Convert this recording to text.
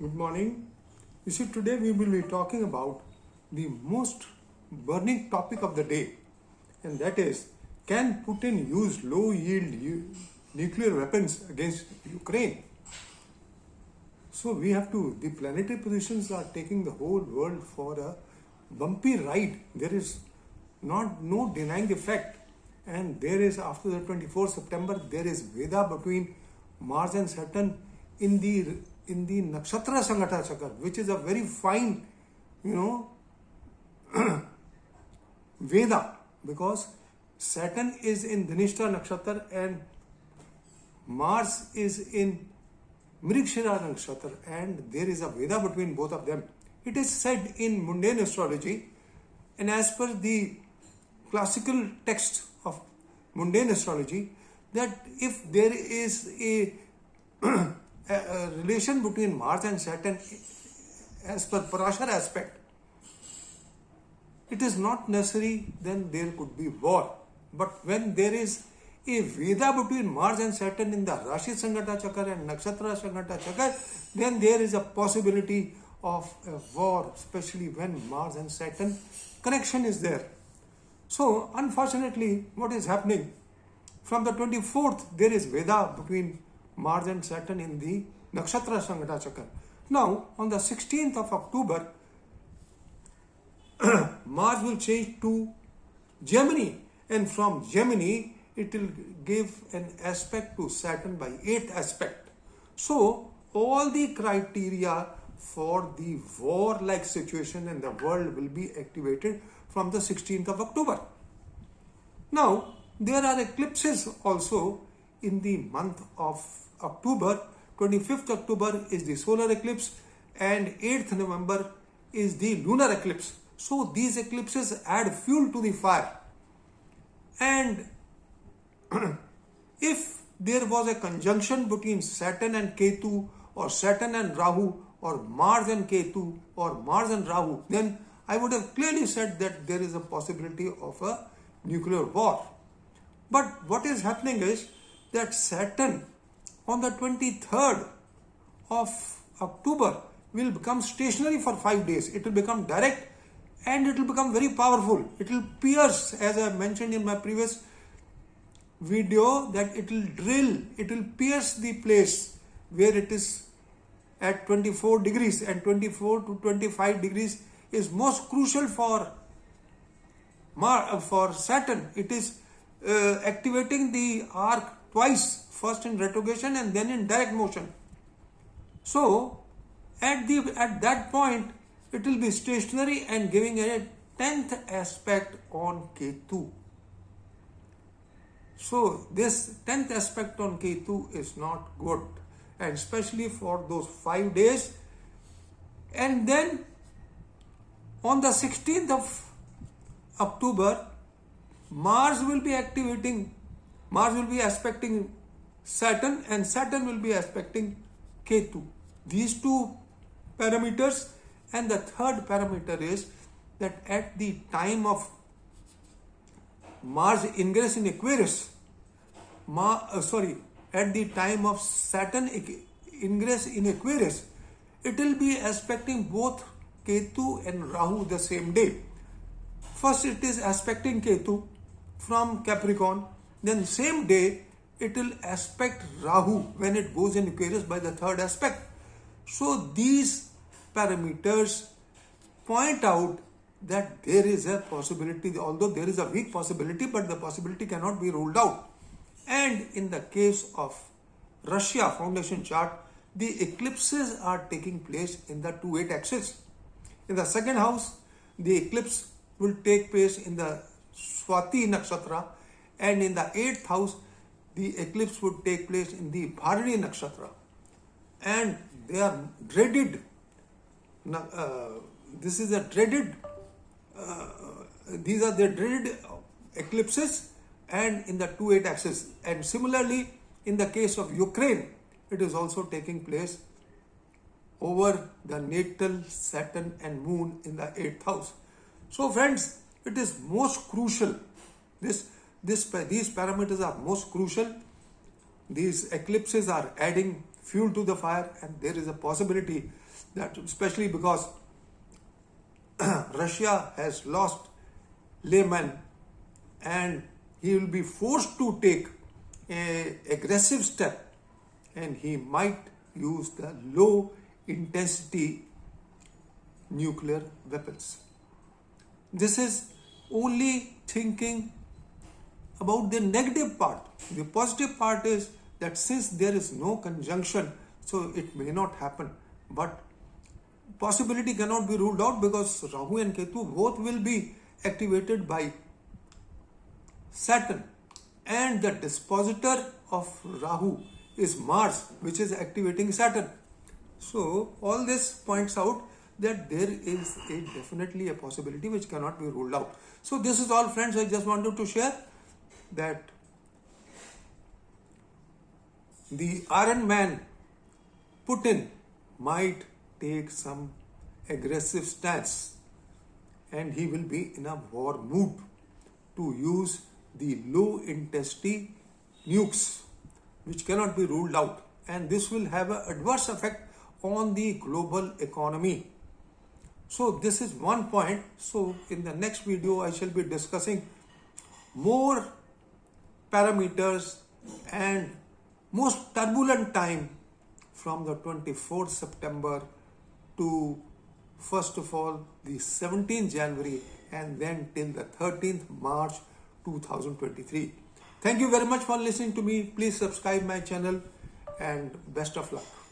Good morning. You see, today we will be talking about the most burning topic of the day, and that is, can Putin use low yield nuclear weapons against Ukraine? So we have to, the planetary positions are taking the whole world for a bumpy ride. There is no denying the fact. And there is, after the 24th September, there is Veda between Mars and Saturn in the Nakshatra Sangata Chakra, which is a very fine, Veda, because Saturn is in Dhanishta Nakshatra and Mars is in Mrigashira Nakshatra, and there is a Veda between both of them. It is said in mundane astrology, and as per the classical text of mundane astrology, that if there is a relation between Mars and Saturn as per Parashar aspect, it is not necessary then there could be war. But when there is a Veda between Mars and Saturn in the Rashi Sangata Chakra and Nakshatra Sangata Chakra, then there is a possibility of a war, especially when Mars and Saturn connection is there. So, unfortunately, what is happening? From the 24th, there is Veda between Mars and Saturn in the Nakshatra Sangata Chakra. Now, on the 16th of October, Mars will change to Gemini, and from Gemini, it will give an aspect to Saturn by 8th aspect. So, all the criteria for the war-like situation in the world will be activated from the 16th of October. Now, there are eclipses also in the month of October. 25th October is the solar eclipse and 8th November is the lunar eclipse. So, these eclipses add fuel to the fire. And if there was a conjunction between Saturn and Ketu, or Saturn and Rahu, or Mars and Ketu, or Mars and Rahu, then I would have clearly said that there is a possibility of a nuclear war. But what is happening is that Saturn on the 23rd of October will become stationary for 5 days. It will become direct and it will become very powerful. It will pierce, as I mentioned in my previous video, that it will drill, it will pierce the place where it is at 24 degrees, and 24 to 25 degrees is most crucial for Saturn. It is activating the arc twice, first in retrogression and then in direct motion. So at that point it will be stationary and giving a 10th aspect on Ketu. So this 10th aspect on Ketu is not good, and especially for those 5 days. And then on the 16th of October, Mars will be aspecting Saturn, and Saturn will be aspecting Ketu. These two parameters, and the third parameter is that at the time of Mars ingress in Aquarius, at the time of Saturn ingress in Aquarius, it will be aspecting both Ketu and Rahu the same day. First it is aspecting Ketu from Capricorn, then same day it will aspect Rahu when it goes in Aquarius by the third aspect. So these parameters point out that there is a possibility, although there is a weak possibility, but the possibility cannot be ruled out. And in the case of Russia foundation chart, the eclipses are taking place in the 2-8 axis. In the second house, the eclipse will take place in the Swati Nakshatra, and in the 8th house, the eclipse would take place in the Bharani Nakshatra. And they are dreaded. These are the dreaded eclipses, and in the 2-8 axis. And similarly, in the case of Ukraine, it is also taking place over the natal Saturn and Moon in the 8th house. So friends, it is most crucial. These parameters are most crucial. These eclipses are adding fuel to the fire, and there is a possibility that, especially because Russia has lost Lehman and he will be forced to take an aggressive step, and he might use the low intensity nuclear weapons. This is only thinking about the negative part. The positive part is that since there is no conjunction, so it may not happen. But possibility cannot be ruled out because Rahu and Ketu both will be activated by Saturn, and the dispositor of Rahu is Mars, which is activating Saturn. So all this points out that there is definitely a possibility which cannot be ruled out. So this is all, friends. I just wanted to share that the Iron Man Putin might take some aggressive stance, and he will be in a war mood to use the low intensity nukes, which cannot be ruled out, and this will have an adverse effect on the global economy. So this is one point. So in the next video I shall be discussing more parameters and most turbulent time from the 24th September to first of all the 17th January and then till the 13th March 2023. Thank you very much for listening to me. Please subscribe my channel and best of luck.